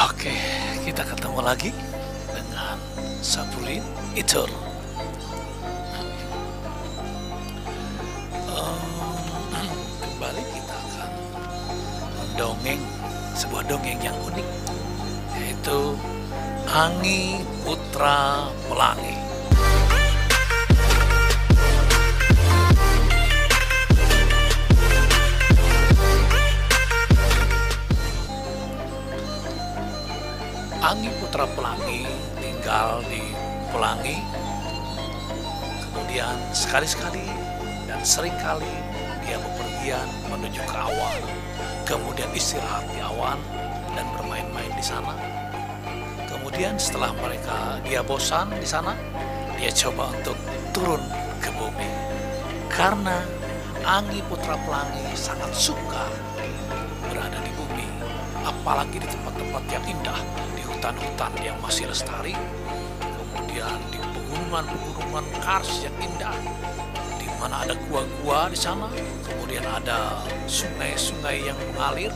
Oke, kita ketemu lagi dengan Sapurin Itur. Kembali kita akan mendongeng sebuah dongeng yang unik, yaitu Anggi Putra Pelangi. Anggi Putra Pelangi tinggal di Pelangi, kemudian sekali-sekali dan seringkali dia bepergian menuju ke awan, kemudian istirahat di awan dan bermain-main di sana. Kemudian setelah dia bosan di sana, dia coba untuk turun ke bumi. Karena Anggi Putra Pelangi sangat suka berada di bumi, apalagi di tempat-tempat yang indah, di hutan-hutan yang masih lestari, kemudian di pegunungan-pegunungan kars yang indah, di mana ada gua-gua di sana, kemudian ada sungai-sungai yang mengalir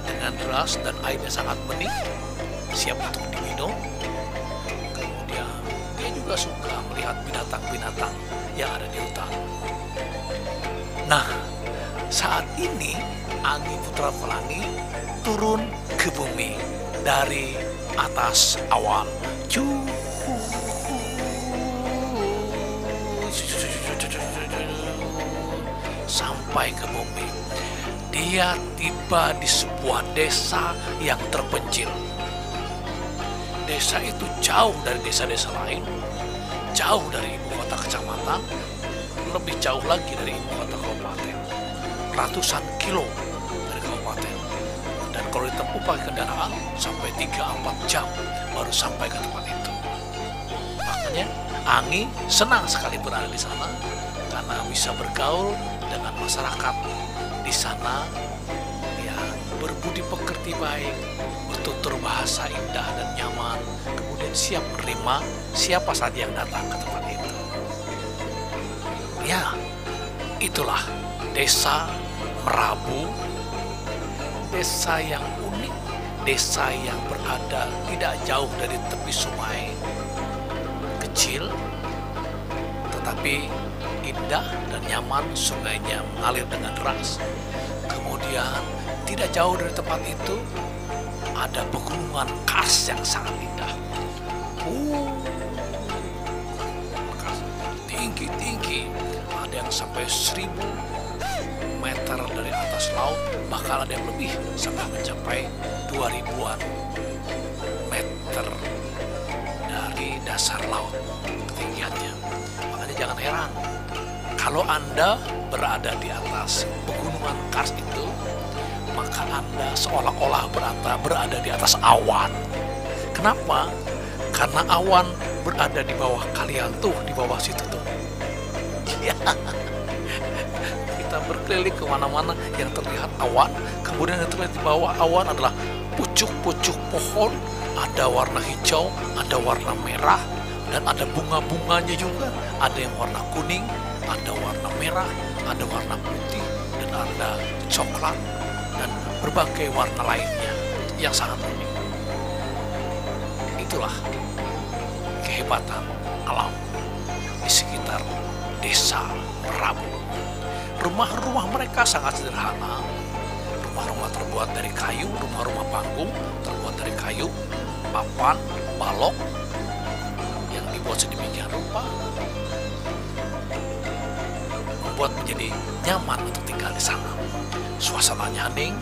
dengan deras dan airnya sangat bening, siap untuk diminum. Kemudian dia juga suka melihat binatang-binatang yang ada di hutan. Nah, saat ini Anggi Putra Pelangi turun ke bumi dari atas awan. Sampai ke bumi. Dia tiba di sebuah desa yang terpencil. Desa itu jauh dari desa-desa lain, jauh dari ibu kota kecamatan, lebih jauh lagi dari ibu kota kabupaten, ratusan kilo dari kabupaten. Dan kalau ditempuh pakai kendaraan sampai 3-4 jam baru sampai ke tempat itu. Makanya Anggi senang sekali berada di sana karena bisa bergaul dengan masyarakat di sana yang berbudi pekerti baik, bertutur bahasa indah dan nyaman, kemudian siap menerima siapa saja yang datang ke tempat itu. Ya, itulah desa Merabu, desa yang unik, desa yang berada tidak jauh dari tepi sungai kecil, tetapi indah dan nyaman, sungainya mengalir dengan deras. Kemudian tidak jauh dari tempat itu ada pegunungan kars yang sangat indah. Tinggi-tinggi, ada yang sampai 1000 meter dari atas laut, bahkan ada yang lebih sampai mencapai 2000-an meter dari dasar laut ketinggiannya. Makanya jangan heran kalau Anda berada di atas pegunungan kars itu, maka Anda seolah-olah berada di atas awan. Kenapa? Karena awan berada di bawah kalian tuh, di bawah situ tuh. Ya. Kita berkeliling kemana-mana yang terlihat awan, kemudian yang terlihat di bawah awan adalah pucuk-pucuk pohon, ada warna hijau, ada warna merah, dan ada bunga-bunganya juga, ada yang warna kuning, ada warna merah, ada warna putih, dan ada coklat, dan berbagai warna lainnya yang sangat unik. Itulah kehebatan alam di sekitar desa Merabu. Rumah-rumah mereka sangat sederhana. Rumah-rumah terbuat dari kayu, rumah-rumah panggung terbuat dari kayu, papan, balok yang dibuat sedemikian rupa, membuat menjadi nyaman untuk tinggal di sana. Suasananya hening,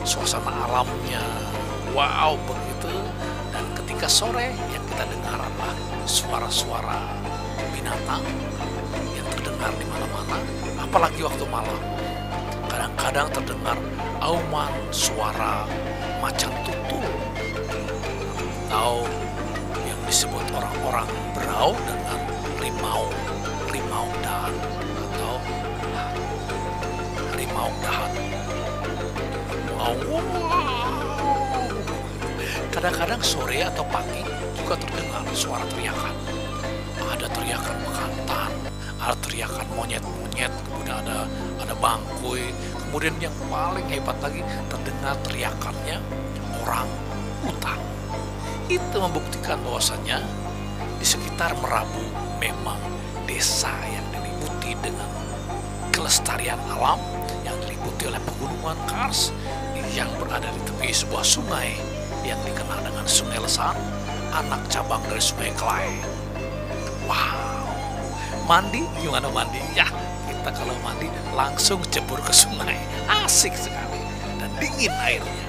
suasana alamnya wow begitu. Dan ketika sore yang kita dengar adalah suara-suara binatang yang terdengar di mana-mana, apalagi waktu malam. Kadang-kadang terdengar auman suara macan tutul, atau yang disebut orang-orang berau dengan rimau dahan atau harimau dahan. Kadang-kadang sore atau pagi juga terdengar suara teriakan. Ada teriakan bekantan, ada teriakan monyet-monyet, kemudian ada bangkoi, kemudian yang paling hebat lagi terdengar teriakannya orang hutan. Itu membuktikan bahwasannya di sekitar Merabu memang desa yang diliputi dengan kelestarian alam, yang diliputi oleh pegunungan Kars yang berada di tepi sebuah sungai yang dikenal dengan Sungai Lesar, anak cabang dari Sungai Kelai. Wow, mandi gimana mandi? Ya, kita kalau mandi langsung cebur ke sungai, asik sekali dan dingin airnya.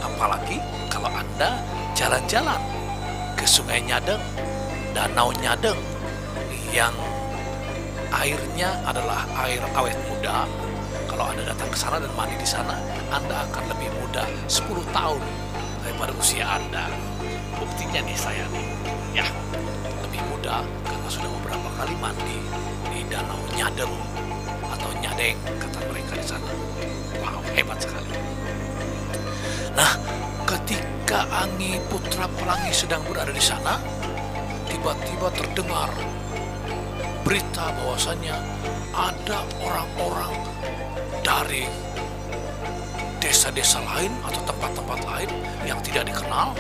Apalagi kalau Anda jalan-jalan ke Sungai Nyadeng, Danau Nyadeng yang airnya adalah air awet muda. Kalau Anda datang ke sana dan mandi di sana, Anda akan lebih muda 10 tahun daripada usia Anda. Buktinya nih saya nih, ya lebih muda karena sudah beberapa kali mandi di Danau Nyadeng atau Nyadeng kata mereka di sana. Wow, hebat sekali. Nah, ketika Anggi Putra Pelangi sedang berada di sana, tiba-tiba terdengar berita bahwasannya ada orang-orang dari desa-desa lain atau tempat-tempat lain yang tidak dikenal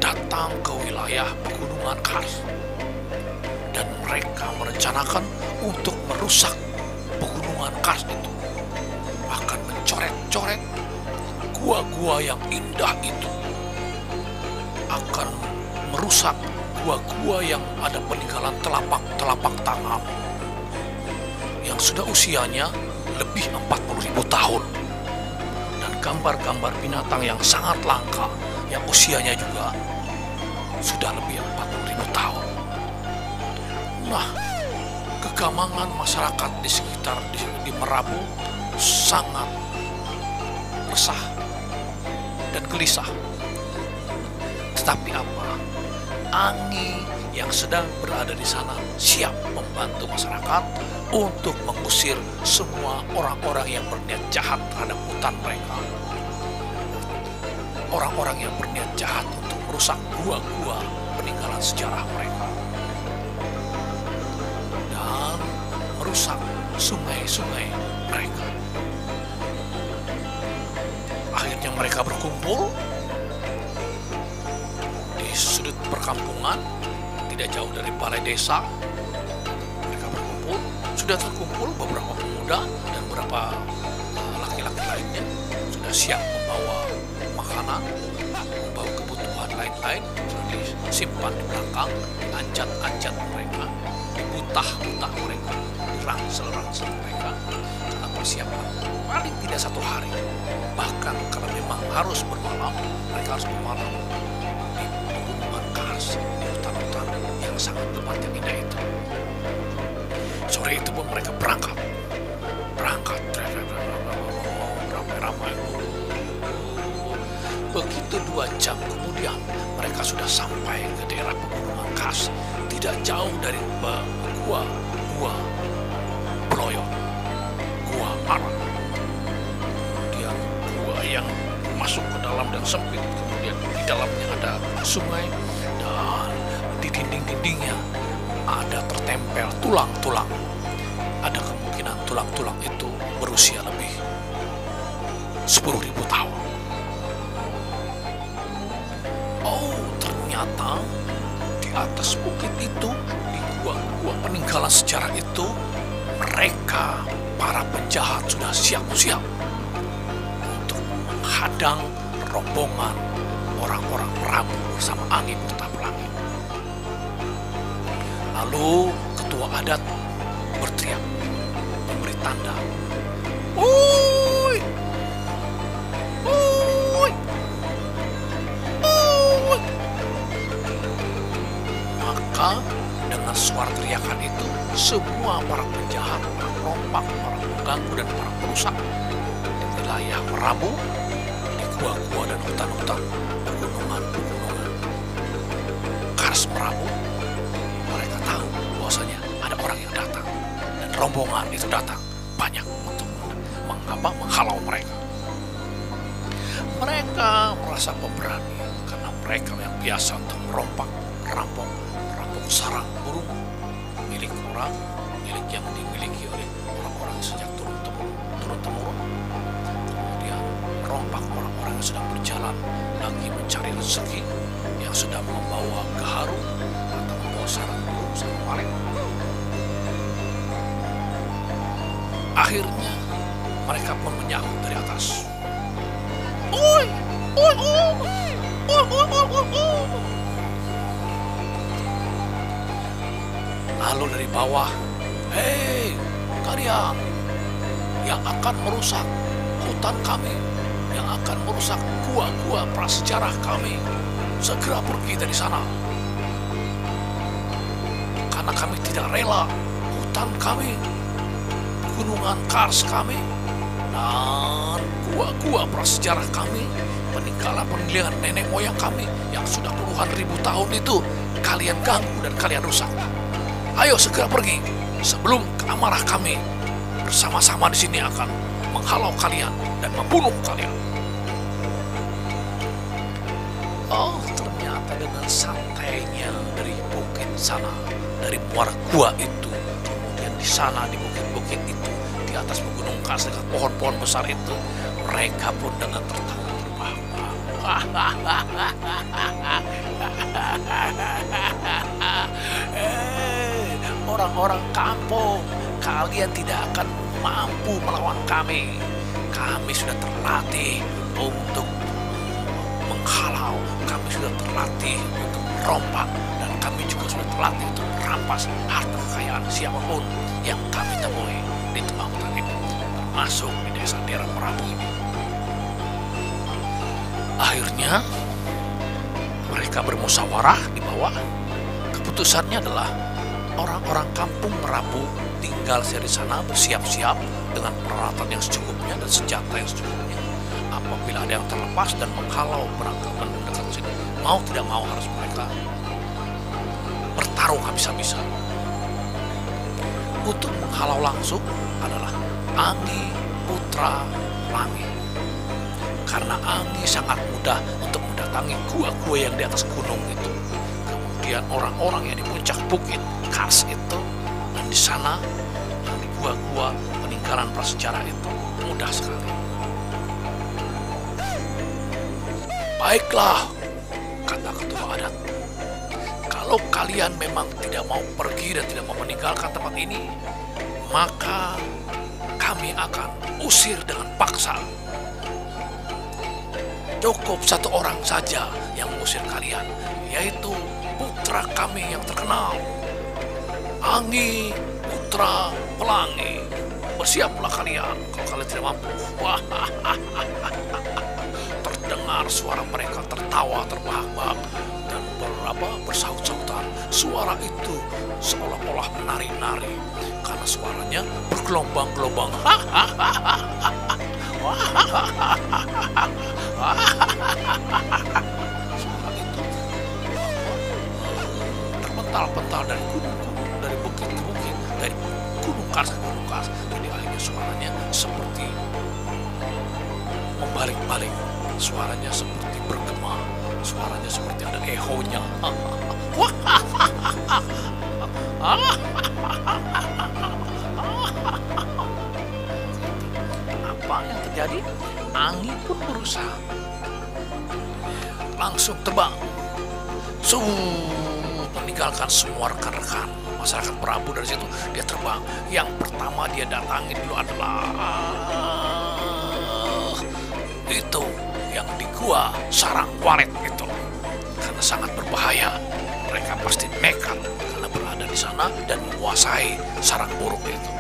datang ke wilayah pegunungan Kars, dan mereka merencanakan untuk merusak pegunungan Kars itu, bahkan mencoret-coret gua-gua yang indah itu, akan merusak gua-gua yang ada peninggalan telapak tangan yang sudah usianya lebih 40.000 tahun, dan gambar-gambar binatang yang sangat langka yang usianya juga sudah lebih 40.000 tahun. Nah, kegamangan masyarakat di sekitar di Merabu sangat resah dan gelisah. Tetapi apa? Anggi yang sedang berada di sana siap membantu masyarakat untuk mengusir semua orang-orang yang berniat jahat terhadap hutan mereka. Orang-orang yang berniat jahat untuk merusak gua-gua peninggalan sejarah mereka. Dan merusak sungai-sungai mereka. Akhirnya mereka berkumpul di sudut perkampungan, tidak jauh dari balai desa. Mereka berkumpul, sudah terkumpul beberapa pemuda dan beberapa laki-laki lainnya, sudah siap membawa makanan, membawa kebutuhan lain-lain, sudah disimpan di belakang, anjat-anjat mereka, di butah-butah mereka, di ransel-ransel mereka, karena persiapan paling tidak 1 hari. Bahkan kalau memang harus bermalam, mereka harus bermalam di pegunungan Kars, di hutan-hutan yang sangat lebat yang indah itu. Sore itu pun mereka berangkat ramai-ramai. Begitu 2 jam kemudian mereka sudah sampai ke daerah pegunungan Kars, tidak jauh dari gua Bloyon, gua Arang. Kemudian gua yang masuk ke dalam dan sempit, kemudian di dalamnya ada sungai, dan di dinding-dindingnya ada tertempel tulang-tulang. Ada kemungkinan tulang-tulang itu berusia lebih 10.000 tahun. Oh, ternyata di atas bukit itu, di gua-gua peninggalan sejarah itu, mereka, para penjahat sudah siap-siap untuk menghadang rombongan orang-orang Merabu bersama Anggi Putra Pelangi. Lalu ketua adat berteriak, memberi tanda, "Woi! Woi! Woi!" Maka dengan suara teriakan itu, semua para penjahat, para perompak, para pengganggu, dan para perusak di wilayah Merabu, di gua-gua dan hutan-hutan, pegunungan Kars Merabu, mereka tahu bahwasanya ada orang yang datang, dan rombongan itu datang banyak untuk menghalau mereka. Mereka merasa pemberani karena mereka yang biasa untuk merampok sarang burung milik orang, milik yang dimiliki oleh orang-orang sejak turun-temurun, kemudian merompak orang-orang yang sedang berjalan lagi mencari rezeki yang sedang membawa gaharu atau membawa sarang burung, sarang walet. Akhirnya mereka pun menyahut dari atas. Oi, oi, oi, oi, oi, oi, oi. Lalu dari bawah, hei kalian yang akan merusak hutan kami, yang akan merusak gua-gua prasejarah kami, segera pergi dari sana. Karena kami tidak rela hutan kami, gunungan kars kami, dan gua-gua prasejarah kami, peninggalan nenek moyang kami yang sudah puluhan ribu tahun itu kalian ganggu dan kalian rusak. Ayo segera pergi sebelum amarah kami bersama-sama di sini akan menghalau kalian dan membunuh kalian. Oh, ternyata dengan santainya dari bukit sana, dari muara gua itu, kemudian di sana di bukit-bukit itu, di atas gunung kars dekat pohon-pohon besar itu, mereka pun dengan tertawa terbahak-bahak. Orang-orang kampung, kalian tidak akan mampu melawan kami. Kami sudah terlatih untuk menghalau, kami sudah terlatih untuk merompak, dan kami juga sudah terlatih untuk merampas harta kekayaan siapapun yang kami temui di tengah hutan ini, termasuk di desa daerah Merabu ini. Akhirnya mereka bermusyawarah di bawah. Keputusannya adalah orang-orang kampung Merabu tinggal di sana bersiap-siap dengan peralatan yang secukupnya dan senjata yang secukupnya. Apabila ada yang terlepas dan menghalau penangkapan mendekat ke sini, mau tidak mau harus mereka bertarung habis-habisan. Untuk menghalau langsung adalah Angi Putra Pelangi. Karena Angi sangat mudah untuk mendatangi gua-gua yang di atas gunung itu. Kemudian orang-orang yang di puncak bukit Kars itu, dan di sana yang di gua-gua peninggalan prasejarah itu mudah sekali. Baiklah, kata ketua adat, kalau kalian memang tidak mau pergi dan tidak mau meninggalkan tempat ini, maka kami akan usir dengan paksa. Cukup satu orang saja yang mengusir kalian, yaitu putra kami yang terkenal, Angi Putra Pelangi. Bersiaplah kalian kalau kalian tidak mampu. Terdengar suara mereka tertawa terbahak-bahak dan bersaut-sautan. Suara itu seolah-olah menari-nari karena suaranya bergelombang-gelombang. Suara itu terpental-pental dari gunung-gunung, dari bukit ke bukit, dari gunung kars ke gunung kars. Jadi akhirnya suaranya seperti membalik-balik, suaranya seperti bergema, suaranya seperti ada ehonya. Apa yang terjadi? Angi pun berusaha langsung terbang, meninggalkan semua rekan-rekan masyarakat Merabu. Dari situ dia terbang. Yang pertama dia datangi dulu adalah itu yang di gua sarang walet itu, karena sangat berbahaya. Mereka pasti nekat karena berada di sana dan menguasai sarang burung itu.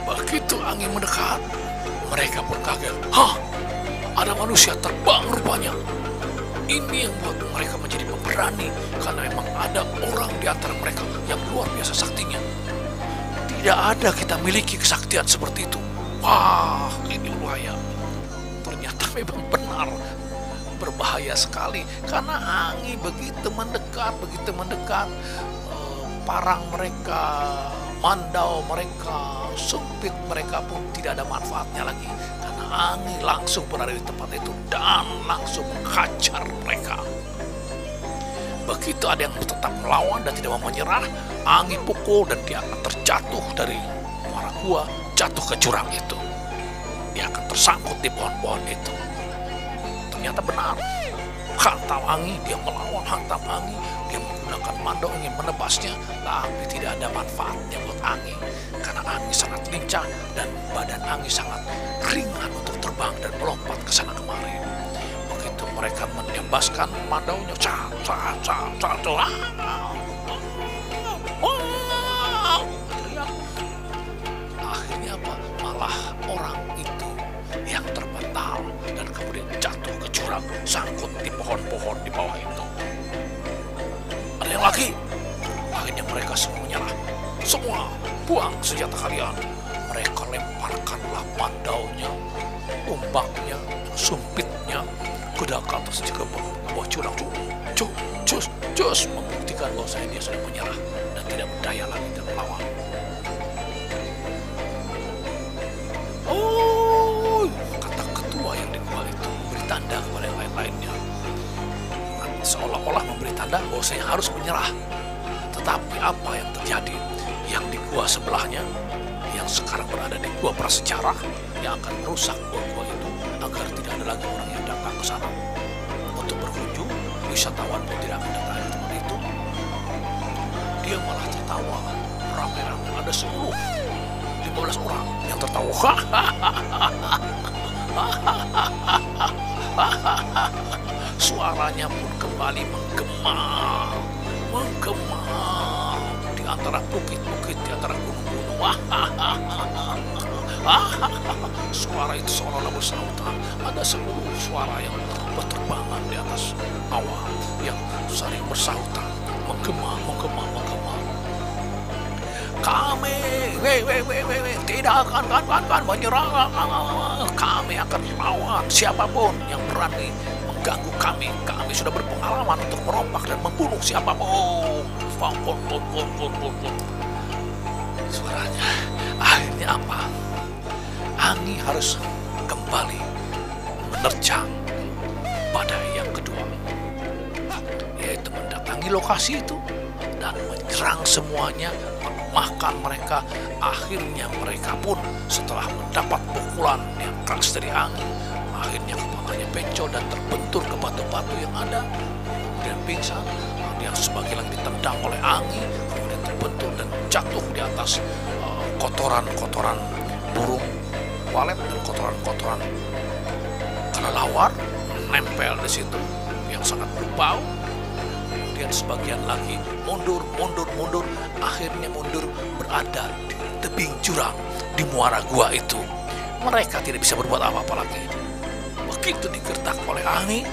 Begitu angin mendekat, mereka pun kaget. Hah, ada manusia terbang rupanya. Ini yang buat mereka menjadi pemberani, karena memang ada orang di antara mereka yang luar biasa saktinya. Tidak ada kita miliki kesaktian seperti itu. Wah, ini bahaya. Ternyata memang benar berbahaya sekali, karena angin begitu mendekat, parang mereka, mandau mereka, sempit mereka pun tidak ada manfaatnya lagi, karena angin langsung berada di tempat itu dan langsung menghajar mereka. Begitu ada yang tetap melawan dan tidak mau menyerah, angin pukul dan dia akan terjatuh dari muara gua, jatuh ke jurang itu. dia akan tersangkut di pohon-pohon itu. Ternyata benar. Hantam angin, dia melawan hantam angin. Dia menggunakan mandau ingin menebasnya, tapi tidak ada manfaatnya buat angin. Karena angin sangat lincah dan badan angin sangat ringan untuk terbang dan melompat ke sana kemari. Begitu mereka menembaskan mandaunya, akhirnya apa? Malah orang itu yang terpental dan kemudian jatuh ke jurang, sangkut di pohon-pohon di bawah itu. Ada yang lagi. Akhirnya mereka semua menyerah. Semua buang senjata kalian. Mereka lemparkanlah mandaunya, tombaknya, sumpitnya ke atas ke bawah jurang. Cus membuktikan bahwa dia sudah menyerah dan tidak berdaya lagi dan melawan. Oh, kata ketua yang di gua itu memberi tanda kepada yang lain-lainnya. Seolah-olah memberi tanda bahwa saya harus menyerah. Tetapi apa yang terjadi? Yang di gua sebelahnya, yang sekarang berada di gua prasejarah, yang akan merusak gua-gua itu agar tidak ada lagi orang yang datang ke sana untuk berkunjung. Wisatawan pun tidak akan datang ke tempat itu. Dia malah tertawa. Rame-rame ada 15 orang yang tertawa. Suaranya pun kembali menggema di antara bukit-bukit, di antara gunung-gunung. Suara itu seolah-olah bersautan. Ada 10 suara yang berterbangan di atas awan yang saling bersautan, menggema. Kami tidak akan menyerah. Kami akan melawan siapapun yang berani mengganggu kami. Kami sudah berpengalaman untuk merompak dan membunuh siapapun. Suaranya. Akhirnya apa? Angin harus kembali menerjang badai yang kedua, yaitu mendatangi lokasi itu dan menyerang semuanya, melemahkan mereka. Akhirnya mereka pun setelah mendapat pukulan yang keras dari angin, akhirnya kepalanya bencol dan terbentur ke batu-batu yang ada, kemudian pingsan. Dia sebagian lagi ditendang oleh angin, kemudian terbentur dan jatuh di atas kotoran-kotoran burung walet dan kotoran-kotoran kelelawar nempel di situ yang sangat berbau. Kemudian sebagian lagi mundur, akhirnya mundur berada di tebing jurang di muara gua itu. Mereka tidak bisa berbuat apa-apa lagi. Begitu digertak oleh angin,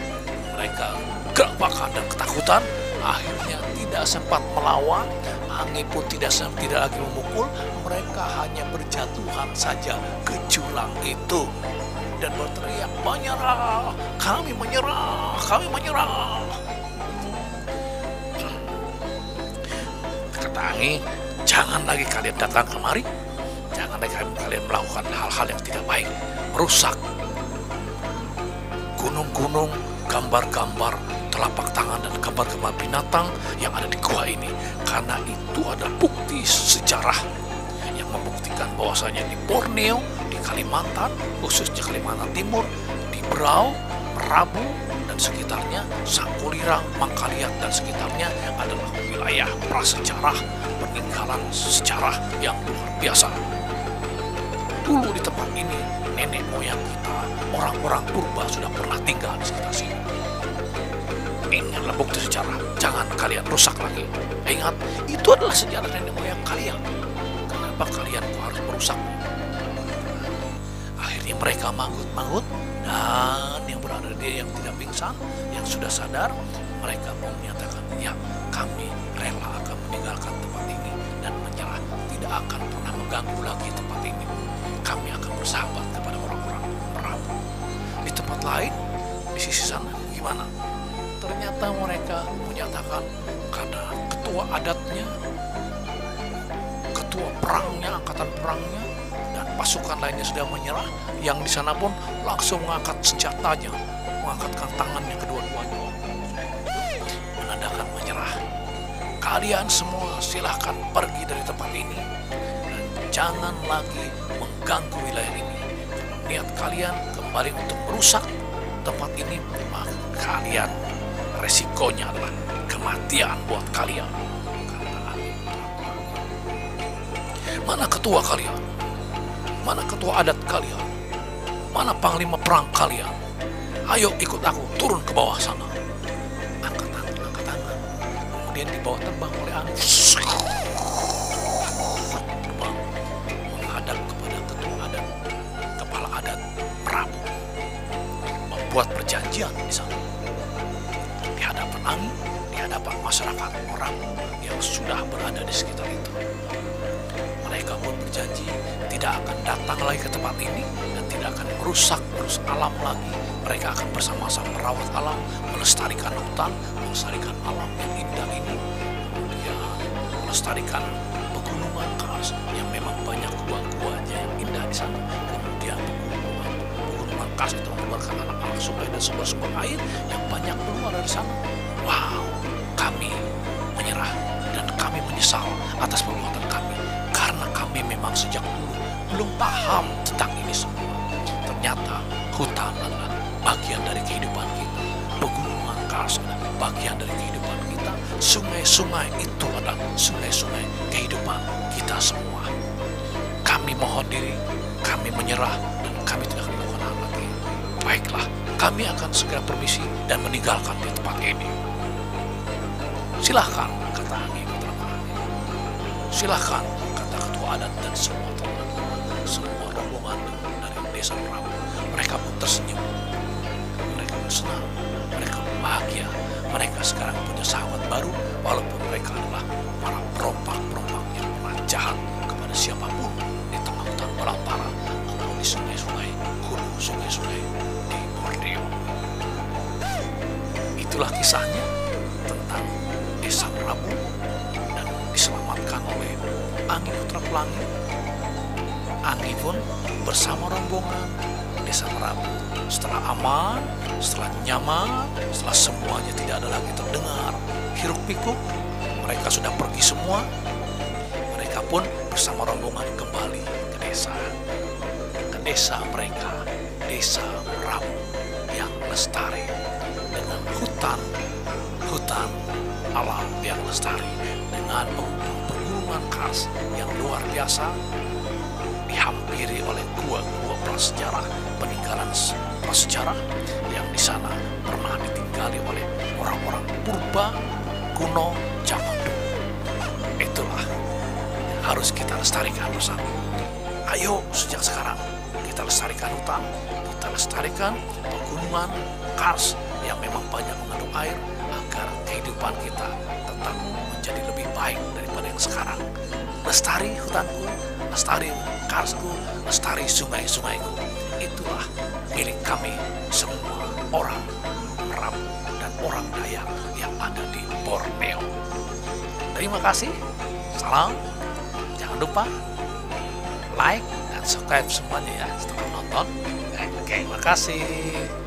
mereka gerak dan ketakutan. Akhirnya tidak sempat melawan, angin pun tidak lagi memukul. Mereka hanya berjatuhan saja ke jurang itu dan berteriak, menyerah, kami menyerah. Kata angin, jangan lagi kalian datang kemari, jangan lagi kalian melakukan hal-hal yang tidak baik, merusak gunung-gunung, gambar-gambar telapak tangan dan gambar-gambar binatang yang ada di gua ini, karena itu adalah bukti sejarah yang membuktikan bahwasanya di Borneo, di Kalimantan, khususnya Kalimantan Timur, di Berau, Merabu dan sekitarnya, Sangkulirang, Mangkaliat dan sekitarnya adalah wilayah prasejarah, peninggalan sejarah yang luar biasa. Dulu di tempat ini nenek moyang kita, orang-orang purba sudah pernah tinggal di sekitar sini. Ini adalah bukti sejarah. Jangan kalian rusak lagi. Ingat, itu adalah sejarah nenek moyang kalian. Kenapa kalian harus merusak? Akhirnya mereka manggut-manggut, dan yang berada di yang tidak pingsan, yang sudah sadar, mereka mau menyatakan, ya, kami rela akan meninggalkan tempat ini dan menyerah, tidak akan pernah mengganggu lagi tempat ini. Kami akan bersahabat kepada orang-orang Merabu. Di tempat lain, di sisi sana, gimana? Ternyata mereka menyatakan karena ketua adatnya, ketua perangnya, angkatan perangnya, dan pasukan lainnya sudah menyerah, yang di sana pun langsung mengangkat senjatanya, mengangkatkan tangannya kedua-duanya, menandakan menyerah. Kalian semua silahkan pergi dari tempat ini dan jangan lagi mengganggu wilayah ini. niat kalian kembali untuk merusak tempat ini, maka kalian resikonya adalah kematian buat kalian. Kata Angin Putra Pelangi. Mana ketua kalian? Mana ketua adat kalian? Mana panglima perang kalian? Ayo ikut aku turun ke bawah sana. Angkat tangan, angkat tangan. Kemudian dibawa terbang oleh angin. Terbang menghadap kepada ketua adat, kepala adat Prabu. Membuat perjanjian di sana. Di hadapan angin, di hadapan masyarakat orang yang sudah berada di sekitar itu. Mereka pun berjanji tidak akan datang lagi ke tempat ini dan tidak akan merusak alam lagi. Mereka akan bersama-sama merawat alam, melestarikan hutan, melestarikan alam yang indah ini, kemudian melestarikan pegunungan Kars yang memang banyak gua-guanya yang indah di sana. Kemudian pegunungan Kars itu mengeluarkan anak-anak sungai dan sumber-sumber air yang banyak keluar dari sana. Wow, kami menyerah dan kami menyesal atas perbuatan kami. Karena kami memang sejak dulu belum paham tentang ini semua. Ternyata hutan adalah bagian dari kehidupan kita. Pegunungan Kars adalah bagian dari kehidupan kita. Sungai-sungai itu adalah sungai-sungai kehidupan kita semua. Kami mohon diri, kami menyerah, dan kami tidak akan melakukan lagi. Baiklah, kami akan segera permisi dan meninggalkan di tempat ini. Silahkan, kata Angin Putra Pelangi. Silahkan, adat dan semua rombongan dari desa Prabu. Mereka pun tersenyum, mereka pun senang, mereka pun bahagia. Mereka sekarang punya sahabat baru, walaupun mereka adalah para perompak-perompak yang pernah jahat kepada siapapun di tengah hutan belantara atau di sungai-sungai, hulu sungai-sungai di Borneo. Itulah kisahnya tentang desa Prabu dan diselamatkan oleh Angin Putra Pelangi. Angin pun bersama rombongan desa Prabu. Setelah aman, setelah nyaman, setelah semuanya tidak ada lagi terdengar hiruk pikuk, mereka sudah pergi semua. Mereka pun bersama rombongan kembali ke desa mereka, desa Prabu yang lestari dengan hutan alam yang lestari, dengan pegunungan Kars yang luar biasa, dihampiri oleh gua-gua prasejarah, peninggalan prasejarah yang di sana pernah ditinggali oleh orang-orang purba kuno zaman dulu. Itulah yang harus kita lestarikan bersama. Ayo sejak sekarang kita lestarikan hutan, kita lestarikan pegunungan Kars yang memang banyak mengandung air, agar kehidupan kita tetap menjadi lebih baik daripada yang sekarang. Lestari hutanku, lestari Karsku, lestari sungai-sungaiku. Itulah milik kami semua orang Prabu dan orang Dayak yang ada di Borneo. Terima kasih. Salam. Jangan lupa like dan subscribe semuanya ya setelah nonton. Oke, terima kasih.